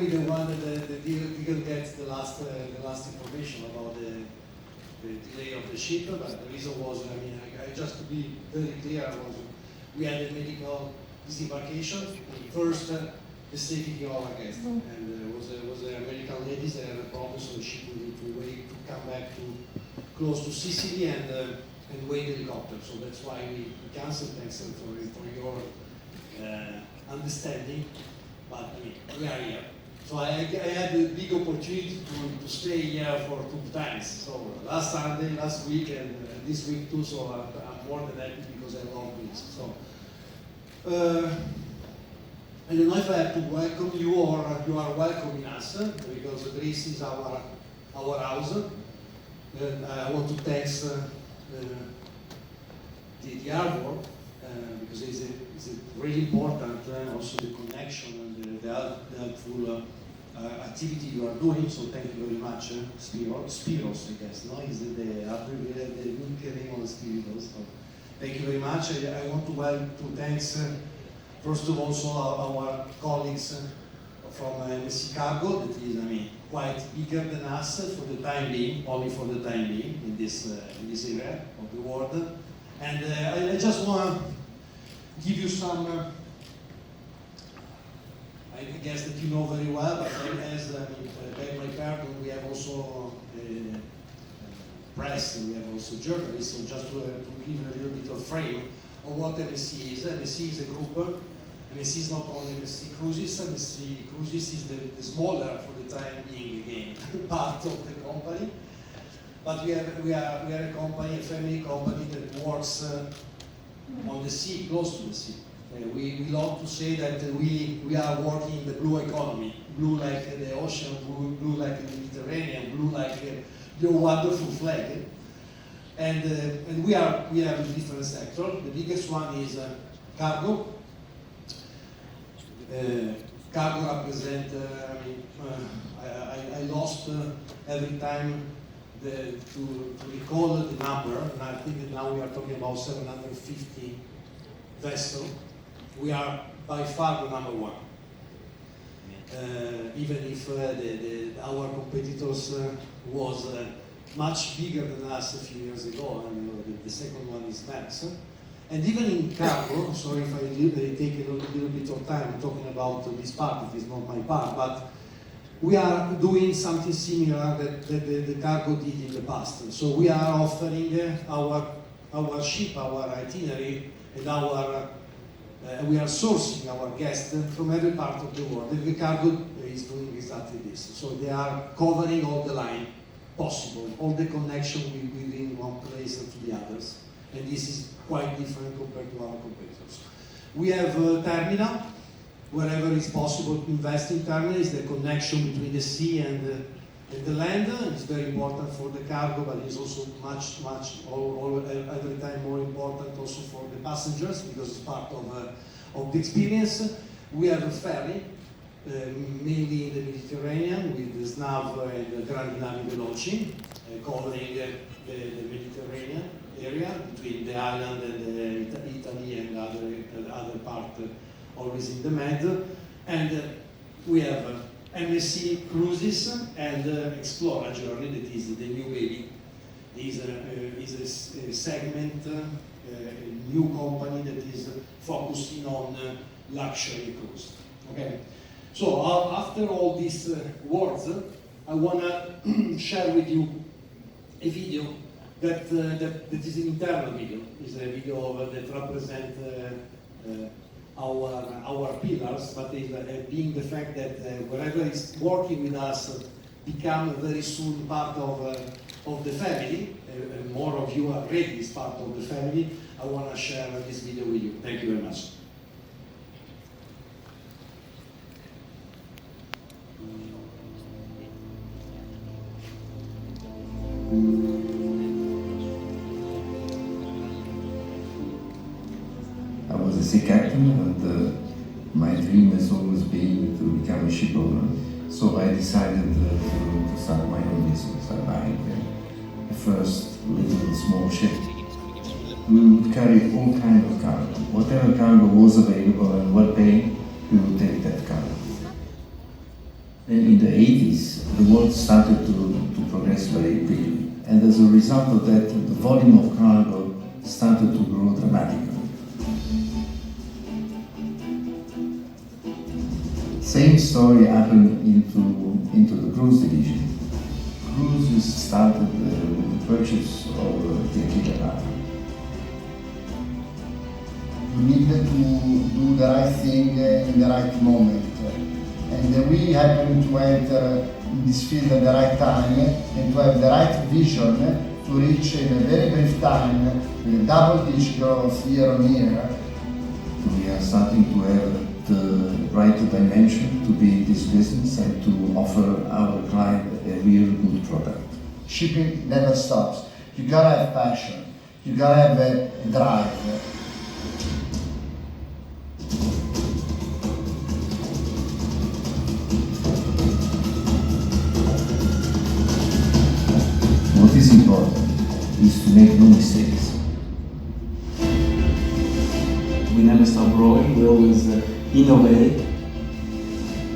probably the one that didn't get the last information about the delay of the ship, but the reason was, I just to be very clear, was we had a medical disembarkation, and first the safety of our guests, and was a medical ladies that had a problem, so the ship needed to wait to come back to close to Sicily and wait the helicopter. So that's why we canceled. Thanks for your understanding. But we are here. So I had the big opportunity to stay here for 2 times. So last Sunday, last week, and this week too. So I'm more than happy because I love Greece. So I don't know if I have to welcome you or you are welcoming us because Greece is our house. And I want to thank the harbor because it's really important. Also the connection and the helpful activity you are doing. So thank you very much, Spiros, I guess. No, is the name of Spiros. So thank you very much. I want to thank first of all also our colleagues from MSC Cargo that is quite bigger than us for the time being, only for the time being in this area of the world. And I just want to give you some, I guess that you know very well, but as by my part, we have also press, and we have also journalists, so just to give a little bit of frame of what MSC is. MSC is a group. MSC is not only MSC Cruises. MSC Cruises is the smaller, for the time being, again, part of the company. But we are a company, a family company that works on the sea, close to the sea. We love to say that we are working in the blue economy, blue like the ocean, blue like the Mediterranean, blue like your wonderful flag. And we have a different sector. The biggest one is cargo. Cargo represent. I lost every time to recall the number, and I think that now we are talking about 750 vessels. We are by far the number one. Even if our competitors was much bigger than us a few years ago, and the second one is Max. And even in cargo, sorry if I take a little bit of time talking about this part, it is not my part, but we are doing something similar that the cargo did in the past. So we are offering our ship, our itinerary, and we are sourcing our guests from every part of the world. The cargo is doing exactly this. So they are covering all the line possible, all the connection within one place and to the others. And this is quite different compared to our competitors. We have a terminal. Wherever it's possible to invest in terminals, the connection between the sea and the land is very important for the cargo, but it's also much, every time more important also for the passengers because it's part of the experience. We have a ferry, mainly in the Mediterranean, with the SNAV and the Grandi Navi Veloci, covering the Mediterranean area between the island and Italy and other part. Always in the Med, and we have MSC Cruises and Explora Journey, that is the new baby. Is a segment, a new company that is focusing on luxury cruise. Okay, so after all these words, I want to share with you a video that is an internal video. It's a video that represents our pillars, but being the fact that wherever is working with us become very soon part of the family, more of you are already is part of the family. I want to share this video with you. Thank you very much. I was a sea captain, and my dream has always been to become a ship owner. So I decided to start my own business. I bought the first little small ship. We would carry all kinds of cargo. Whatever cargo was available and well paid, we would take that cargo. In the 80s, the world started to progress very quickly. And as a result of that, the volume of cargo started to grow dramatically. Same story happened into the cruise division. Cruises started with the purchase of the Tequila. We needed to do the right thing in the right moment. And we happened to enter in this field at the right time and to have the right vision to reach in a very brief time with a double-digit growth year on year. We are starting to have the right dimension to be in this business and to offer our client a real good product. Shipping never stops. You gotta have passion. You gotta have a drive. What is important is to make no mistakes. We never stop growing, we always innovate.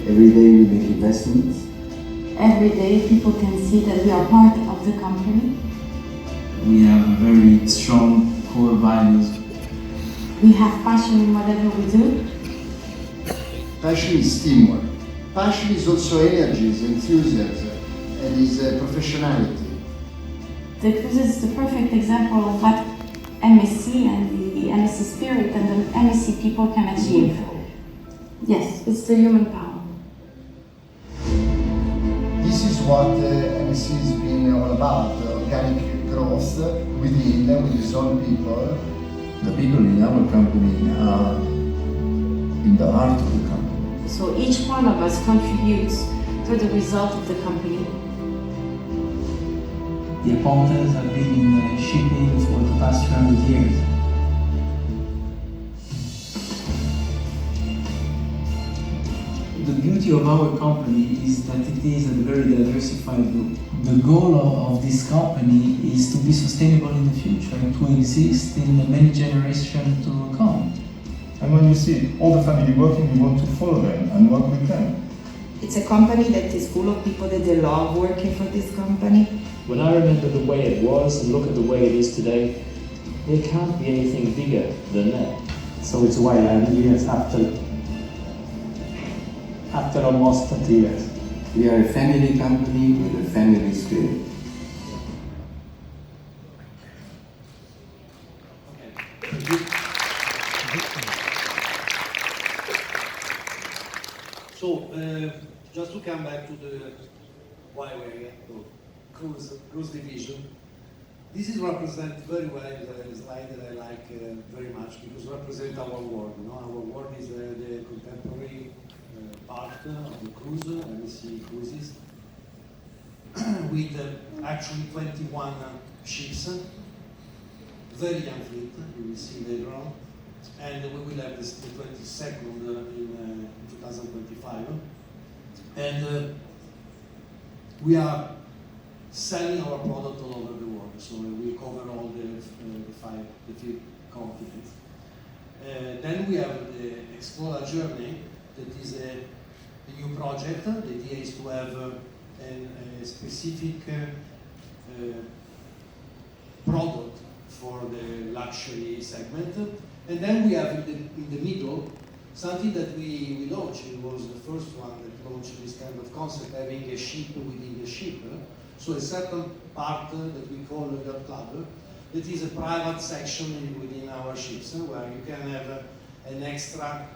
Every day we make investments. Every day people can see that we are part of the company. We have a very strong core values. We have passion in whatever we do. Passion is teamwork. Passion is also energy, is enthusiasm, and is professionality. The Cruises is the perfect example of what MSC and the MSC spirit and the MSC people can achieve. Yes, it's the human power. This is what MSC has been all about, organic growth within, with its own people. The people in our company are in the heart of the company. So each one of us contributes to the result of the company. The Apontes have been in shipping for the past 200 years. The beauty of our company is that it is a very diversified group. The goal of this company is to be sustainable in the future and to exist in many generations to come. And when you see all the family working, you want to follow them and work with them. It's a company that is full of people that they love working for this company. When I remember the way it was and look at the way it is today, there can't be anything bigger than that. So it's why I'm here after almost 30 years. We are a family company with a family spirit. So, just to come back to the cruise division, this is represent very well the slide that I like very much because it represents our world. You know, our world is the contemporary part of the cruise, MSC Cruises, with actually 21 ships, very young fleet, you will see later on, and we will have the 22nd in 2025, and we are selling our product all over the world, so we cover all the 5 continents. Then we have the Explorer Journey, that is a new project. The idea is to have a specific product for the luxury segment. And then we have in the middle something that we launched. It was the first one that launched this kind of concept, having a ship within the ship. So a certain part that we call the yacht club, that is a private section within our ships, where you can have an extra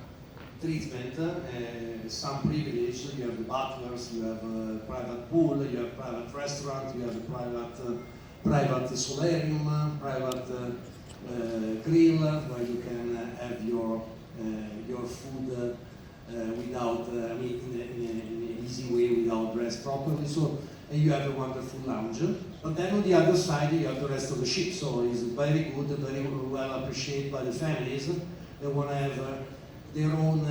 treatment, some privilege. You have the butlers, you have a private pool, you have private restaurant, you have a private solarium, private grill, where you can have your food without, in an easy way, without dressed properly. So, and you have a wonderful lounge. But then on the other side, you have the rest of the ship. So it's very good, very well appreciated by the families. They want to have their own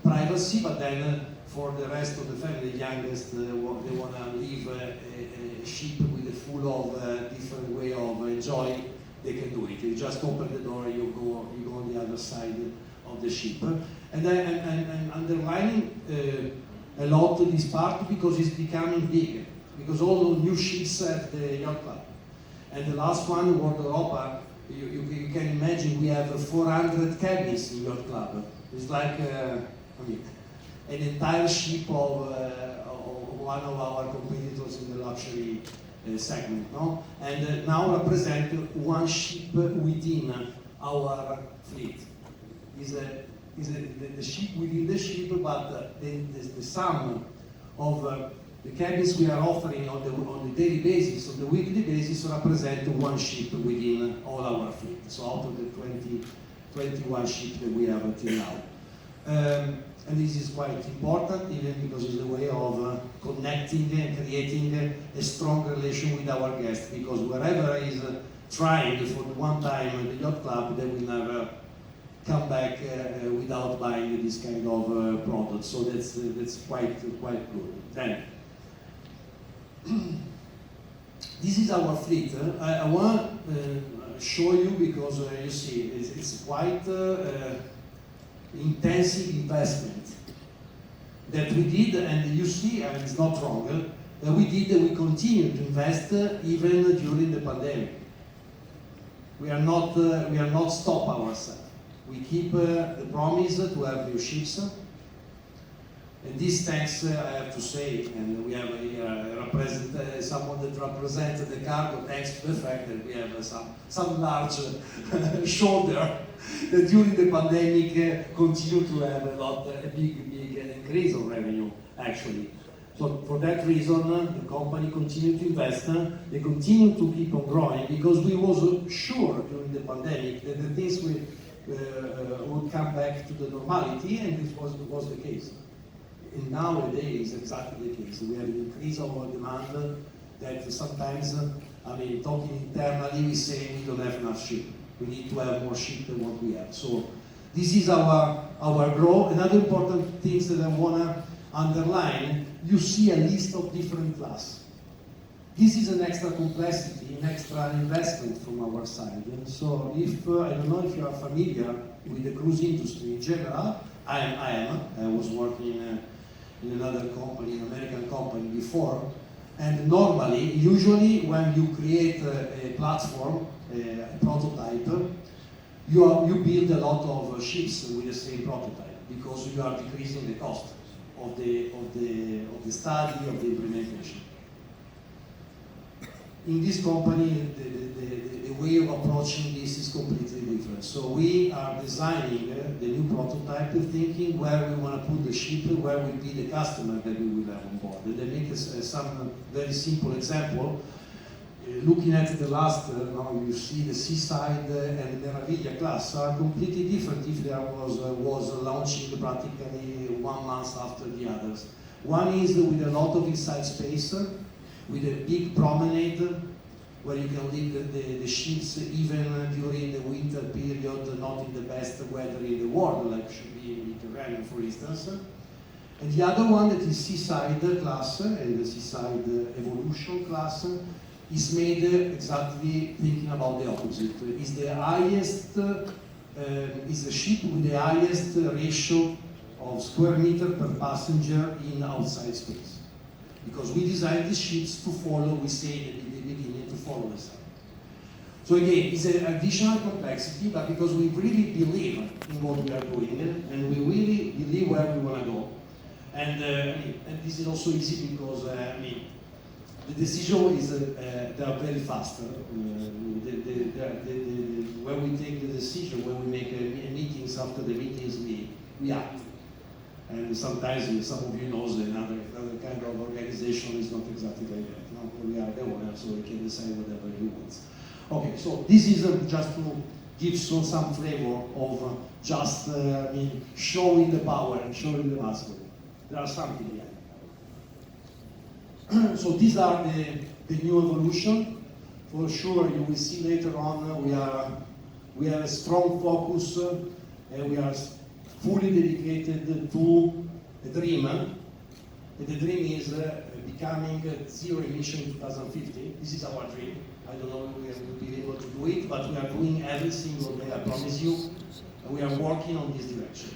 privacy, but then for the rest of the family, the youngest, they want to live a ship with a full of different way of enjoying. They can do it. You just open the door, you go on the other side of the ship. And then and underlining a lot to this part because it's becoming big. Because all the new ships have the yacht club. And the last one, World Europa, you can imagine we have 400 cabins in yacht club. It's like an entire ship of one of our competitors in the luxury segment, no? And now represent one ship within our fleet. Is the ship within the ship, but the sum of the cabins we are offering on the daily basis, on the weekly basis, represent one ship within all our fleet. So out of the 21 ships that we have until now. And this is quite important, even because it's a way of connecting and creating a strong relation with our guests, because wherever is trying for one time the yacht club, they will never come back without buying this kind of product. So that's quite good. Then, this is our fleet. I want to show you because you see it's quite intensive investment that we did, and you see, and it's not wrong, that we continue to invest even during the pandemic. We are not stop ourselves. We keep the promise to have new ships. And this thanks, I have to say, and we have someone that represents the cargo, thanks to the fact that we have some large shoulder that during the pandemic continue to have a big increase of revenue, actually. So for that reason, the company continued to invest, they continue to keep on growing, because we was sure during the pandemic that the things would come back to the normality, and this was the case. And nowadays, exactly the case. We have an increase of our demand that sometimes, talking internally, we say we don't have enough ship. We need to have more ship than what we have. So this is our growth. Another important thing that I want to underline, you see a list of different classes. This is an extra complexity, an extra investment from our side. So if, I don't know if you are familiar with the cruise industry in general, I am. I was working in another company, an American company before, and normally, usually when you create a platform, a prototype, you build a lot of ships with the same prototype, because you are decreasing the cost of the study, of the implementation. In this company, the way of approaching this is completely different. So we are designing the new prototype, thinking where we want to put the ship, where will be the customer that we will have on board. And they make some very simple example. Looking at the last, now you see the Seaside and Meraviglia class are completely different if there was launching practically 1 month after the others. One is with a lot of inside space, with a big promenade, where you can leave the ships even during the winter period, not in the best weather in the world, like should be in Mediterranean, for instance. And the other one that is Seaside class, and the Seaside Evolution class, is made exactly thinking about the opposite. Is the highest, is the ship with the highest ratio of square meter per passenger in outside space. Because we designed these ships to follow, we say in the beginning, to follow the sun. So again, it's an additional complexity, but because we really believe in what we are doing, and we really believe where we want to go. And this is also easy because, the decision is, they are very fast. When we take the decision, when we make meetings, after the meetings, we act. And sometimes, some of you know, another kind of organization is not exactly like that. No? We are the owner, so we can decide whatever we want. Okay, so this is just to give some flavor of just showing the power and showing the muscle. There are something behind. So these are the new evolution. For sure, you will see later on we have a strong focus and we are fully dedicated to the dream. And the dream is becoming zero emission in 2050. This is our dream. I don't know if we will be able to do it, but we are doing every single day, I promise you. We are working on this direction.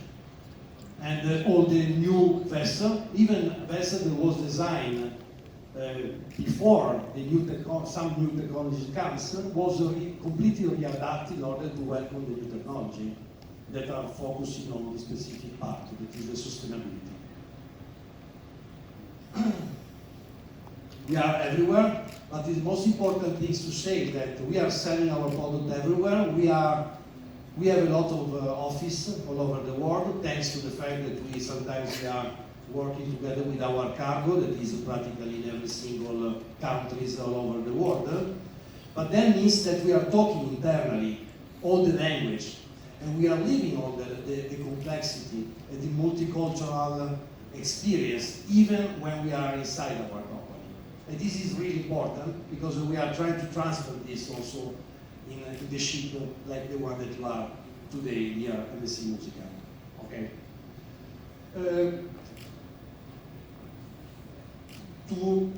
And all the new vessel, even a vessel that was designed before some new technology comes, was completely readapted in order to welcome the new technology that are focusing on the specific part, that is the sustainability. We are everywhere, but the most important thing is to say that we are selling our product everywhere. We have a lot of office all over the world, thanks to the fact that we sometimes are working together with our cargo, that is practically in every single countries all over the world. But that means that we are talking internally all the language, and we are living on the complexity and the multicultural experience, even when we are inside our company. And this is really important because we are trying to transfer this also into the ship like the one that you are today here at MSC Musica. Okay. To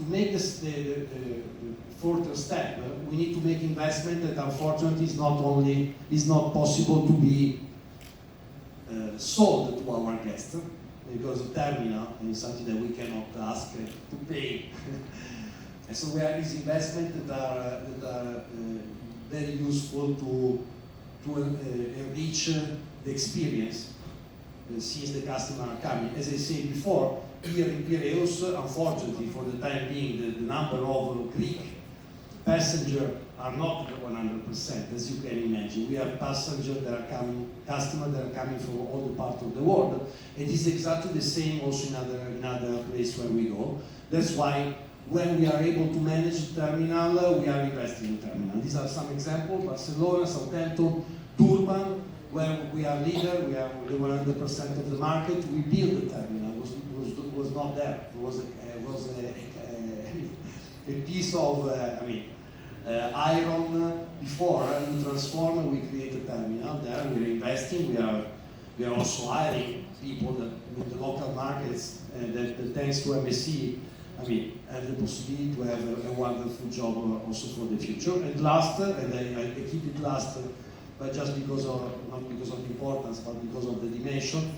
make this the further step, we need to make investment that unfortunately is not possible to be sold to our guests, because the terminal is something that we cannot ask to pay. And so we have these investments that are very useful to enrich the experience since the customer are coming. As I said before, here in Piraeus, unfortunately for the time being, the number of Greek passengers are not 100%, as you can imagine. We have passengers that are coming, customers that are coming from all the parts of the world. It is exactly the same also in other places where we go. That's why when we are able to manage the terminal, we are investing in the terminal. These are some examples: Barcelona, Southampton, Durban, where we are leader, we are the 100% of the market. We built the terminal. It was not there. It was a piece of iron before, and we transform and we create a terminal there. We are investing. We are also hiring people that with the local markets, that thanks to MSC, have the possibility to have a wonderful job also for the future. And last, and I keep it last, but just because of, not because of importance, but because of the dimension,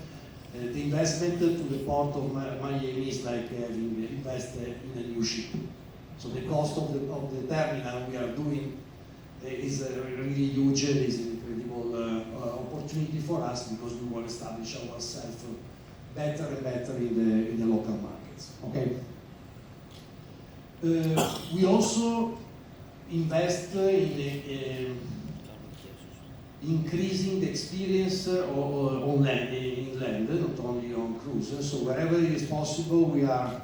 the investment to the port of Miami is like having invested in a new ship. So the cost of the terminal we are doing is really huge. It is an incredible opportunity for us because we want to establish ourselves better and better in the local markets. Okay. We also invest in increasing the experience on land, in land, not only on cruises. So wherever it is possible, we are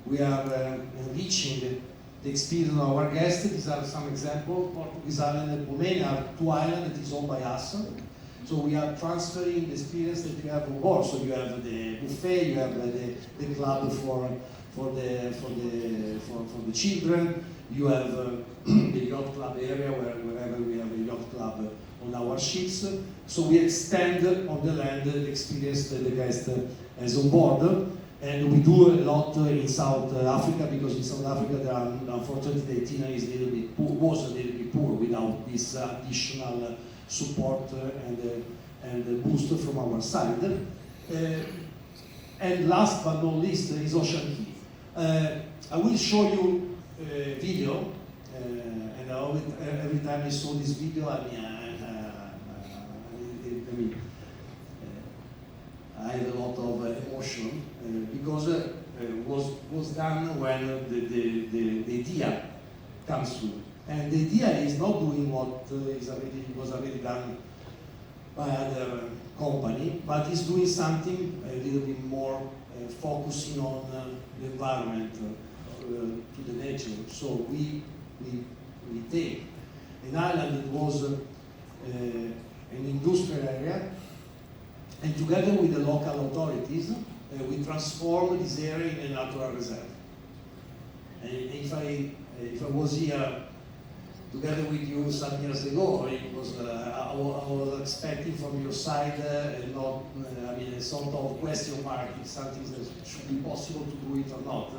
enriching the experience of our guests. These are some examples. Portuguese Island and Romania are two islands that is owned by us. So we are transferring the experience that you have on board. So you have the buffet, you have the club for the children. You have the yacht club area wherever we have a yacht club on our ships. So we extend on the land the experience that the guest has on board. And we do a lot in South Africa, because in South Africa, unfortunately, the itinerary is was a little bit poor without this additional support and boost from our side. And last but not least is Ocean Key. I will show you a video, and every time I saw this video, I had a lot of emotion because it was done when the idea comes through. And the idea is not doing what was already done by other company, but is doing something a little bit more focusing on the environment, to the nature. So we take an island that was an industrial area, and together with the local authorities, we transform this area in a natural reserve. And if I was here together with you some years ago, it was I was expecting from your side not a sort of question mark if something that should be possible to do it or not.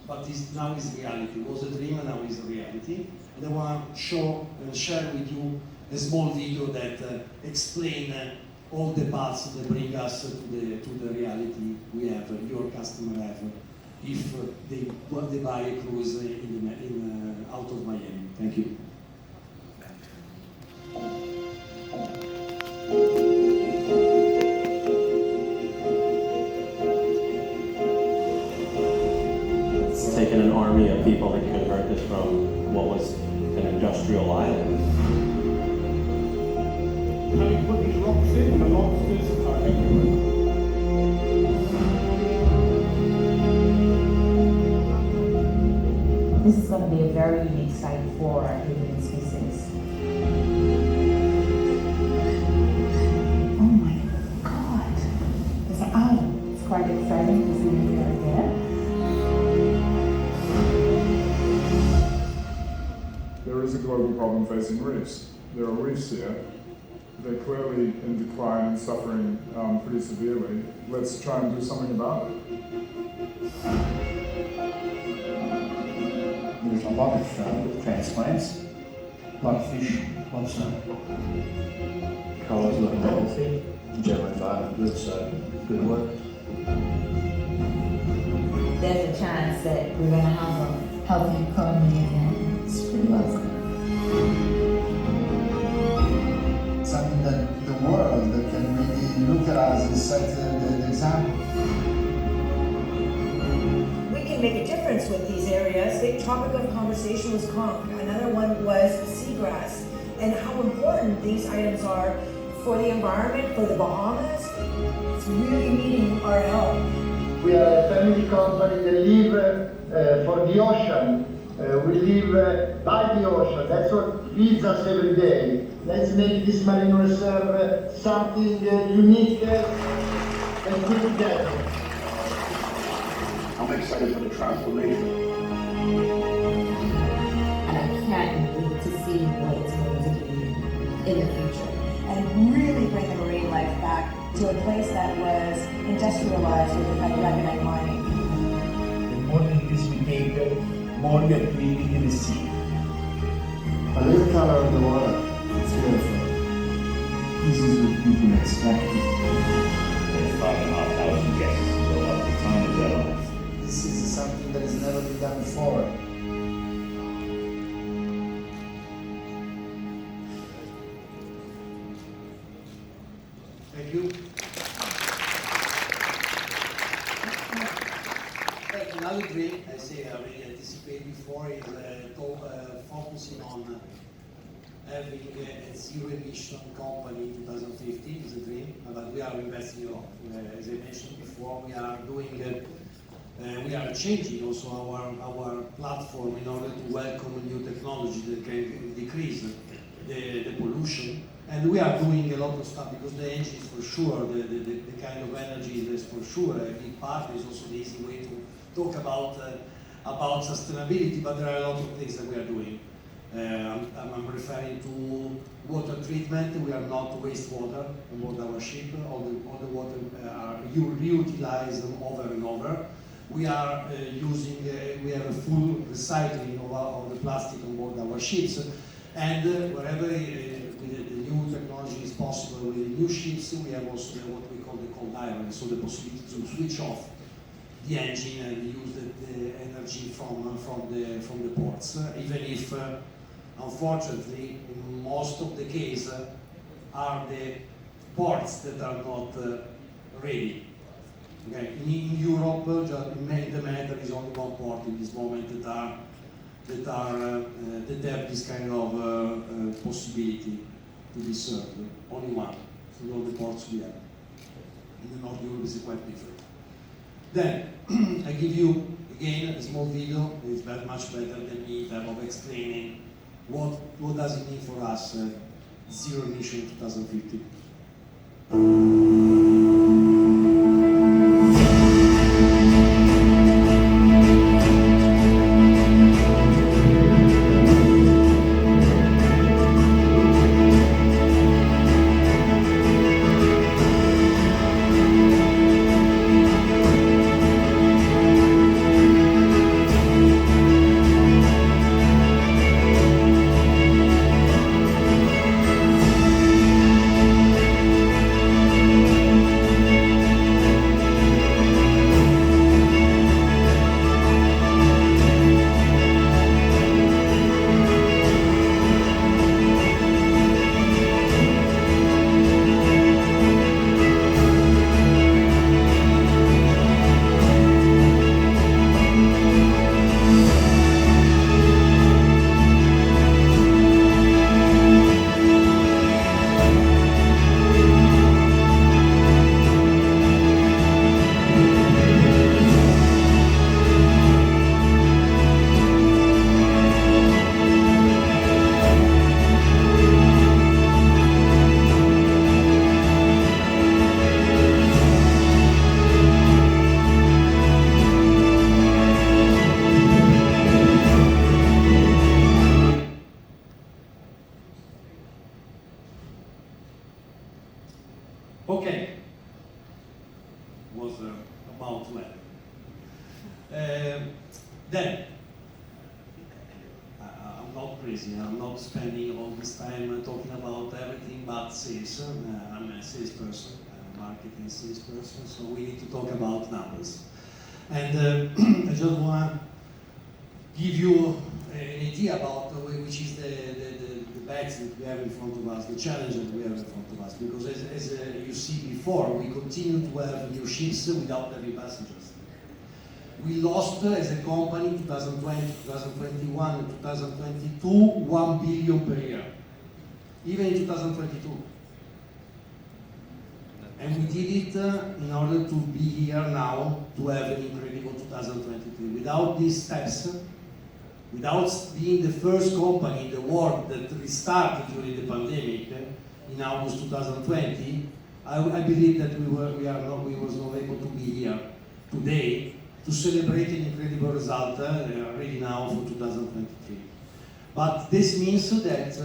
But now is reality. It was a dream and now is a reality. And I want to share with you a small video that explains all the paths that bring us to the reality we have, your customer have, if they buy a cruise out of Miami. Thank you. It's taken an army of people to convert this from what was an industrial island. Having put these rocks in, the lobsters are everywhere. This is going to be a very unique site for alien species. Oh my God! It's an island. It's quite exciting to see we are there. There is a global problem facing reefs. There are reefs here. They're clearly in decline and suffering pretty severely. Let's try and do something about it. There's a lot of transplants, a lot of fish, lots of Colours look healthy, general environment good, so good work. There's a chance that we're going to have a healthy economy again. It's pretty awesome. Something that the world that can really look at us and set the example. We can make a difference with these areas. The topic of conversation was conch. Another one was seagrass and how important these items are for the environment, for the Bahamas. It's really needing our help. We are a family company that live for the ocean. We live by the ocean. That's what feeds us every day. Let's make this marine reserve something unique and put together. I'm excited for the transformation. And I can't wait to see what it's going to be in the future. And really bring the marine life back to a place that was industrialized with the recognize mining. The more this we take, the more we are creating in the sea. I like the color of the water. It's beautiful. This is what people expect. There's 5,500 guests will have the time of their life. This is something that has never been done before. Thank you. Another dream, I say I already anticipated before, is focusing on having a zero emission company in 2050 is a dream, but we are investing a lot. As I mentioned before, we are doing, we are changing also our platform in order to welcome new technology that can decrease the pollution. And we are doing a lot of stuff because the engine is for sure, the kind of energy is for sure a big part. Is also the easy way to talk about sustainability, but there are a lot of things that we are doing. I'm referring to water treatment. We are not wastewater on board our ship. All the water are reutilized over and over. We are we have a full recycling of the plastic on board our ships, and wherever the new technology is possible with the new ships, we have also what we call the cold iron, so the possibility to switch off the engine and use the energy from the ports, even if unfortunately in most of the case are the ports that are not ready. Okay. In Europe, the matter is only one port in this moment that have this kind of possibility to be served. Only one. So all the ports we have. In the North Europe is quite different. Then I give you again a small video. It's very much better than me in terms of explaining what does it mean for us zero emission 2050. Then, I'm not crazy, I'm not spending all this time talking about everything but sales. I'm a salesperson, I'm a marketing salesperson, so we need to talk about numbers. And I just want to give you an idea about which is the bags that we have in front of us, the challenge that we have in front of us. Because as you see before, we continue to have new ships without heavy passengers. We lost as a company 2020, 2021, and 2022, 1 billion per year, even in 2022. And we did it in order to be here now to have an incredible 2023. Without these steps, without being the first company in the world that restarted during the pandemic in August 2020, I believe that we was not able to be here today to celebrate an incredible result already now for 2023. But this means that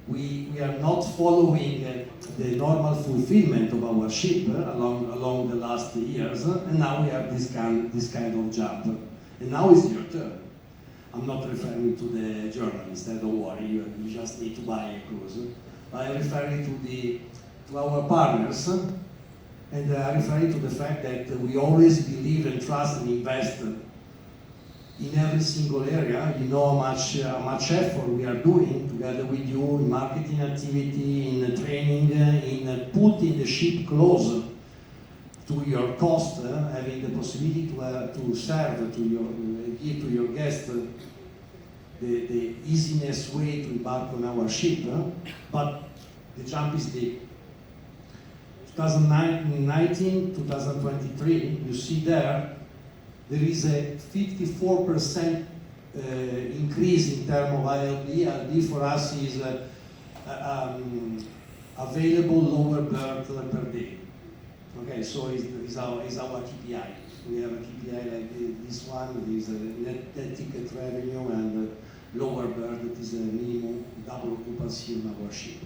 we are not following the normal fulfillment of our ship along the last years, and now we have this kind of jump. And now it's your turn. I'm not referring to the journalists, don't worry, you just need to buy a cruise. I'm referring to our partners, and I'm referring to the fact that we always believe and trust and invest in every single area. You know how much effort we are doing together with you in marketing activity, in training, in putting the ship closer to your cost, having the possibility to serve, give to your guests the easiness way to embark on our ship, but the jump is big. 2019, 2023, you see there is a 54% increase in terms of ILD. ILD for us is available lower berth per day. Okay, so it's our KPI. We have a KPI like this one, there is a net ticket revenue and lower berth that is a minimum double occupancy on our ship.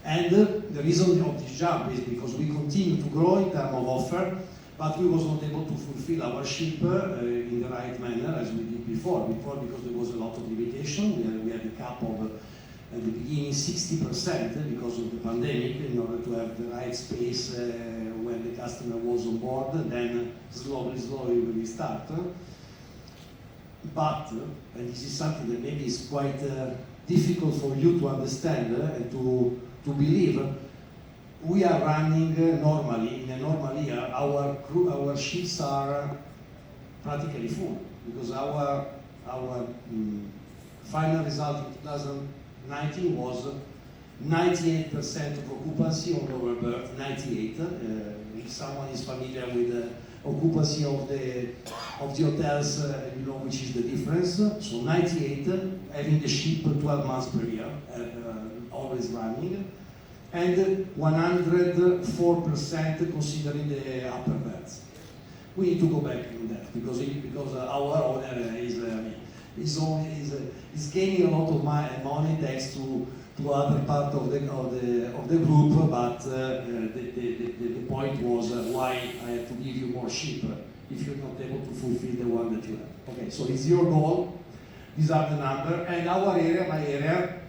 And the reason of this jump is because we continue to grow in terms of offer, but we was not able to fulfill our ship in the right manner as we did before because there was a lot of limitation. We had a cap of, at the beginning, 60% because of the pandemic in order to have the right space when the customer was on board, and then slowly we restart. But, and this is something that maybe is quite difficult for you to understand and to believe, we are running normally, in a normal year, our ships are practically full, because our final result in 2019 was 98% of occupancy on lower berth, 98. If someone is familiar with the occupancy of the hotels, you know which is the difference. So 98, having the ship 12 months per year, always running, and 104% considering the upper berths. We need to go back on that because our owner is gaining a lot of money thanks to other part of the group, but the point was why I have to give you more ship if you're not able to fulfill the one that you have. Okay, so it's your goal. These are the numbers, and our area, my area,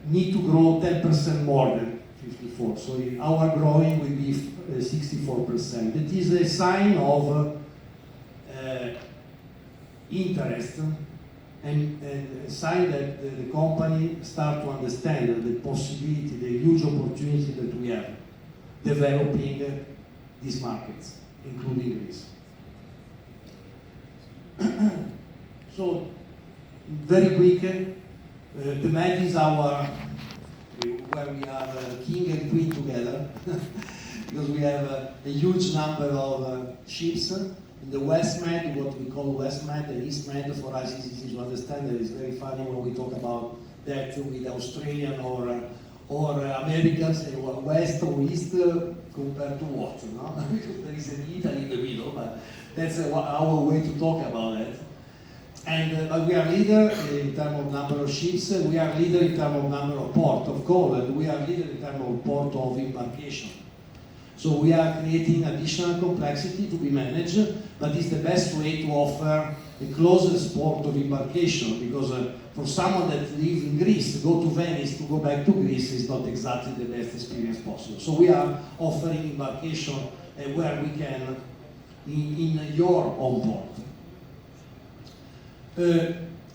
need to grow 10% more than 54. So our growing will be 64%. It is a sign of interest and a sign that the company start to understand the possibility, the huge opportunity that we have developing these markets, including Greece. So, very quick, the Med is where we are king and queen together, because we have a huge number of ships. In the West Med, what we call West Med and East Med, for us it's easy to understand. It is very funny when we talk about that with Australian or Americans, they were West or East compared to what, no? Because there is an Italy in the middle, but that's our way to talk about it. And we are leader in terms of number of ships, we are leader in terms of number of port of call, and we are leader in terms of port of embarkation. So we are creating additional complexity to be managed, but it's the best way to offer a closest port of embarkation, because for someone that lives in Greece, to go to Venice, to go back to Greece is not exactly the best experience possible. So we are offering embarkation where we can in your home port.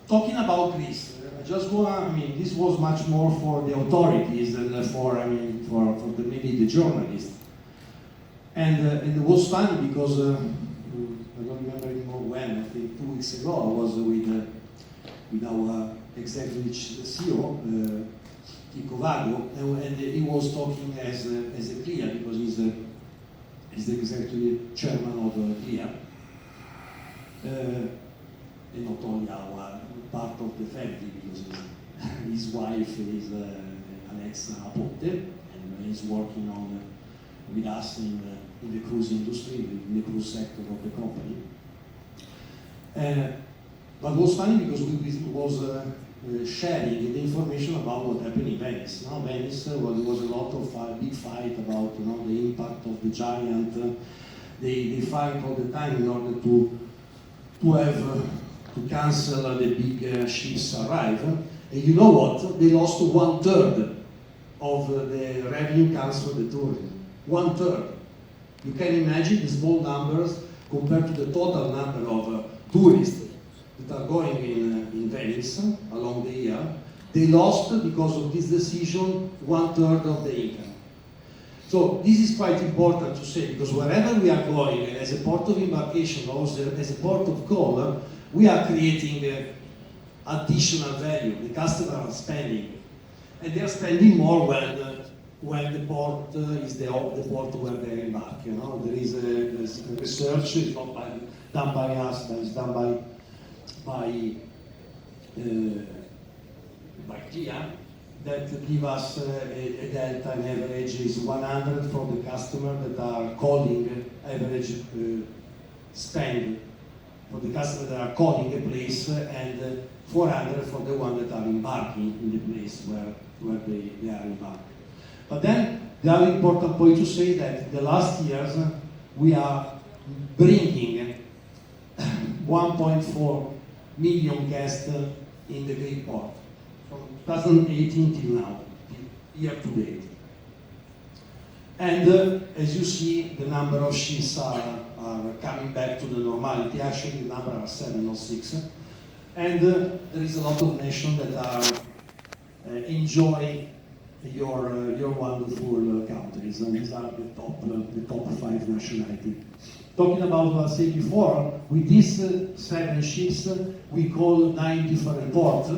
Talking about Greece, I just want, this was much more for the authorities than for maybe the journalists. And it was funny because I don't remember anymore when, I think 2 weeks ago, I was with our executive CEO, Vago, and he was talking as a CLIA, because he's the executive chairman of CLIA, and not only our part of the family, because his wife is Alexa Apote, and he's working on with us in the cruise industry, in the cruise sector of the company. But it was funny because we was sharing the information about what happened in Venice. Now, Venice, there was a lot of big fight about the impact of the giant. They fight all the time in order to cancel the big ships arrive. And you know what? They lost 1/3 of the revenue comes from the tourism. 1/3. You can imagine the small numbers compared to the total number of tourists that are going in Venice along the year. They lost, because of this decision, 1/3 of the income. So this is quite important to say, because wherever we are going, as a port of embarkation, also as a port of call, we are creating additional value. The customers are spending, and they are spending more when the port is the port where they embark. There is a research, it's not done by us, but it's done by CLIA, that give us a delta in average is 100 from the customer that are calling, average spend for the customer that are calling a place, and 400 for the one that are embarking in the place where they are embarking. But then the other important point to say that the last years we are bringing 1.4 million guests in the Greek port from 2018 till now, year to date. And as you see, the number of ships are coming back to the normality. Actually, the number are 7 or 6. And there is a lot of nations that are enjoying your wonderful countries, and these are the top 5 nationalities. Talking about what I said before, with these 7 ships, we call 9 different ports.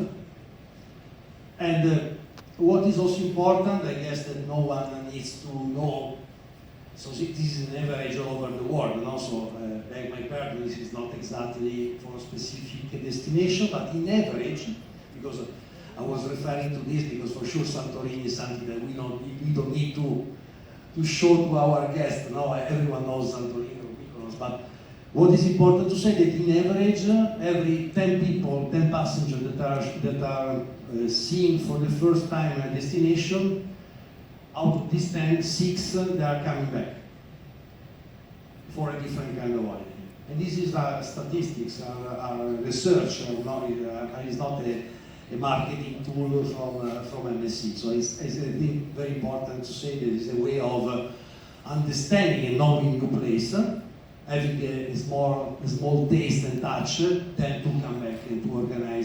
And what is also important, I guess that no one needs to know, so this is an average all over the world, so beg my pardon, this is not exactly for a specific destination, but in average, because I was referring to this because for sure Santorini is something that we don't need to show to our guests. Everyone knows Santorini or Mykonos, but what is important to say that in average, every 10 people, 10 passengers that are seeing for the first time a destination, out of these 10, 6 they are coming back for a different kind of holiday. And this is statistics, our research, it's not a marketing tool from MSC. So it's I think very important to say that it's a way of understanding and knowing the place, having a small taste and touch, then to come back and to organize